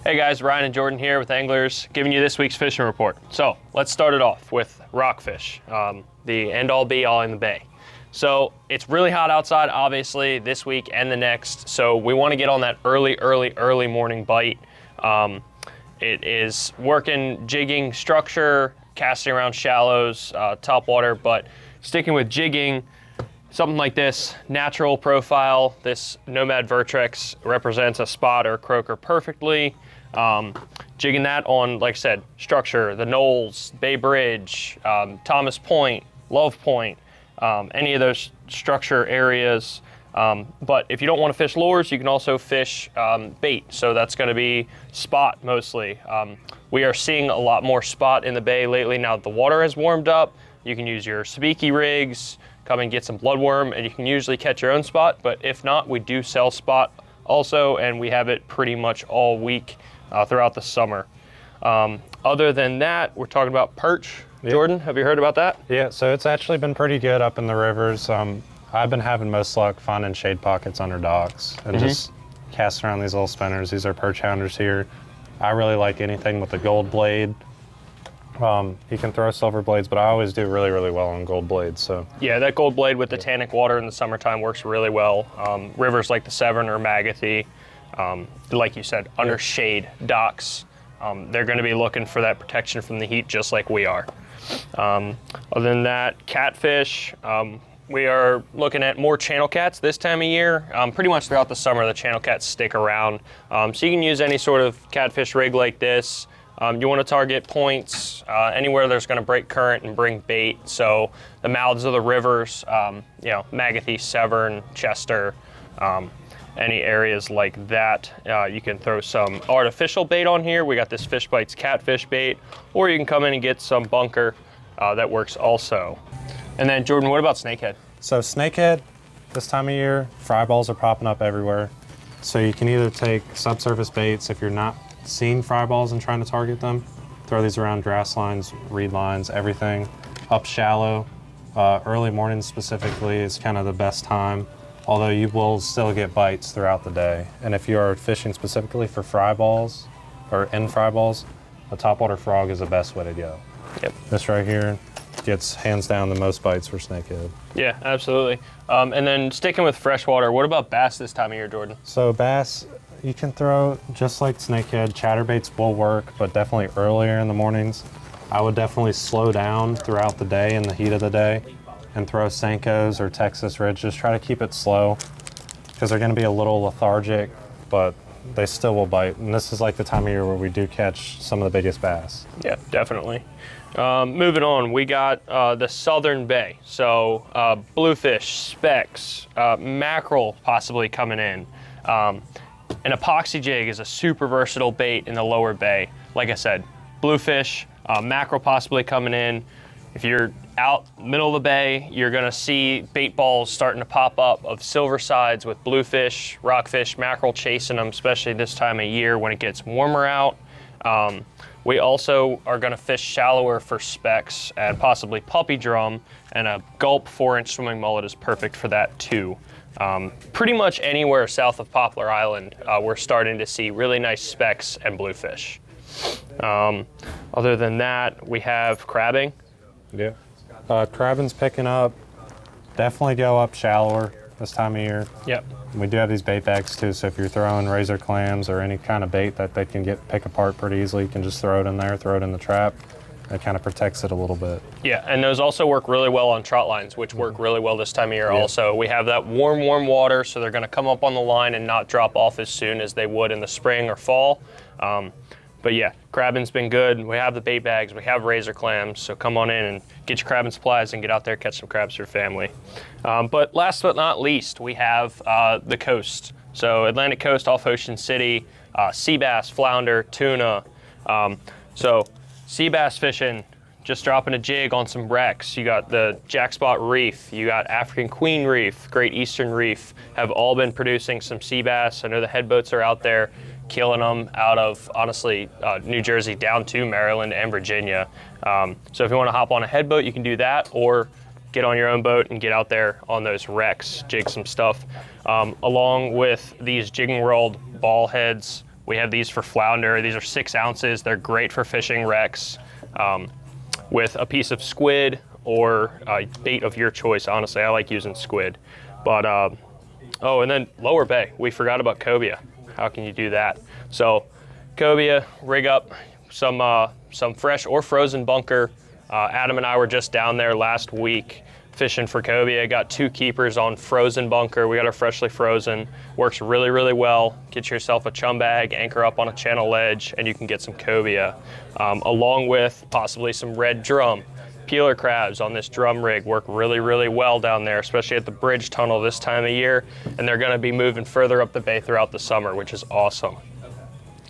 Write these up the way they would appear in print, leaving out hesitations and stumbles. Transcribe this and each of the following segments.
Hey guys, Ryan and Jordan here with Anglers, giving you this week's fishing report. So let's start it off with rockfish, the end-all be-all in the bay. So it's really hot outside, obviously, this week and the next. So we want to get on that early morning bite. It is working, jigging, structure, casting around shallows, top water, but sticking with jigging, something like this, natural profile. This Nomad Vertrex represents a spot or croaker perfectly. Jigging that on, like I said, structure, the Knolls, Bay Bridge, Thomas Point, Love Point, any of those structure areas. But if you don't want to fish lures, you can also fish bait. So that's going to be spot mostly. We are seeing a lot more spot in the bay lately. Now that the water has warmed up, you can use your sabiki rigs, come and get some bloodworm, and you can usually catch your own spot. But if not, we do sell spot also, and we have it pretty much all week throughout the summer. Other than that, we're talking about perch. Yep. Jordan, have you heard about that? Yeah, so it's actually been pretty good up in the rivers. I've been having most luck finding shade pockets under docks and just casting around these little spinners. These are perch hounders here. I really like anything with a gold blade. You can throw silver blades, but I always do really well on gold blades. So yeah, that gold blade with the tannic water in the summertime works really well. Rivers like the Severn or Magathie, like you said, under shade docks, they're going to be looking for that protection from the heat just like we are. Other than that, catfish, we are looking at more channel cats this time of year. Pretty much throughout the summer, the channel cats stick around. So you can use any sort of catfish rig like this. You want to target points anywhere there's going to break current and bring bait. So the mouths of the rivers, Magathie, Severn, Chester, any areas like that. You can throw some artificial bait on here. We got this Fish Bites catfish bait, or you can come in and get some bunker. That works also. And then Jordan, what about snakehead? So snakehead, this time of year, fry balls are popping up everywhere. So you can either take subsurface baits if you're not seeing fry balls and trying to target them, throw these around grass lines, reed lines, everything. Up shallow, early mornings specifically is kind of the best time, although you will still get bites throughout the day. And if you are fishing specifically for fry balls, or in fry balls, a topwater frog is the best way to go. Yep. This right here gets hands down the most bites for snakehead. Yeah, absolutely. And then sticking with freshwater, what about bass this time of year, Jordan? So bass, you can throw, just like snakehead, chatterbaits will work, but definitely earlier in the mornings. I would definitely slow down throughout the day in the heat of the day and throw Senkos or Texas Ridge. Just try to keep it slow because they're going to be a little lethargic, but they still will bite. And this is like the time of year where we do catch some of the biggest bass. Yeah, definitely. Moving on, we got the Southern Bay. So bluefish, specks, mackerel possibly coming in. An epoxy jig is a super versatile bait in the lower bay. Like I said, bluefish, mackerel possibly coming in. If you're out middle of the bay, you're gonna see bait balls starting to pop up of silver sides with bluefish, rockfish, mackerel chasing them, especially this time of year when it gets warmer out. We also are gonna fish shallower for specks and possibly puppy drum, and a gulp 4-inch swimming mullet is perfect for that too. Pretty much anywhere south of Poplar Island, we're starting to see really nice specks and bluefish. Other than that, we have crabbing. Yeah. Crabbing's picking up. Definitely go up shallower this time of year. Yep. We do have these bait bags too, so if you're throwing razor clams or any kind of bait that they can pick apart pretty easily, you can just throw it in there, throw it in the trap. It kind of protects it a little bit. Yeah, and those also work really well on trot lines, which work really well this time of year also. We have that warm water, so they're gonna come up on the line and not drop off as soon as they would in the spring or fall. But yeah, crabbing's been good. We have the bait bags, we have razor clams, so come on in and get your crabbing supplies and get out there, catch some crabs for your family. But last but not least, we have the coast. So Atlantic coast off Ocean City, sea bass, flounder, tuna. So sea bass fishing, just dropping a jig on some wrecks. You got the Jack Spot Reef, you got African Queen Reef, Great Eastern Reef, have all been producing some sea bass. I know the head boats are out there killing them out of, honestly, New Jersey down to Maryland and Virginia. So if you want to hop on a head boat, you can do that, or get on your own boat and get out there on those wrecks, jig some stuff. Along with these Jigging World ball heads, We have these for flounder. These are 6 ounces. They're great for fishing wrecks with a piece of squid or bait of your choice. Honestly, I like using squid. But, oh, and then lower bay. We forgot about cobia. How can you do that? So cobia, rig up some fresh or frozen bunker. Adam and I were just down there last week fishing for cobia. Got 2 keepers on frozen bunker. We got our freshly frozen. Works really, really well. Get yourself a chum bag, anchor up on a channel ledge, and you can get some cobia, along with possibly some red drum. Peeler crabs on this drum rig work really, really well down there, especially at the bridge tunnel this time of year. And they're gonna be moving further up the bay throughout the summer, which is awesome.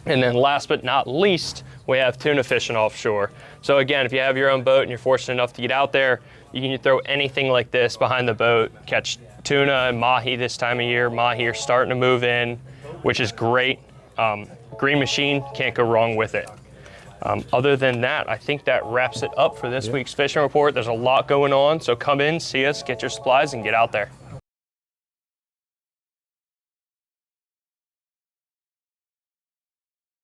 And then last but not least, we have tuna fishing offshore. So again, if you have your own boat and you're fortunate enough to get out there, you can throw anything like this behind the boat, catch tuna and mahi this time of year. Mahi are starting to move in, which is great. Green Machine, can't go wrong with it. Other than that, I think that wraps it up for this week's fishing report. There's a lot going on, so come in, see us, get your supplies, and get out there.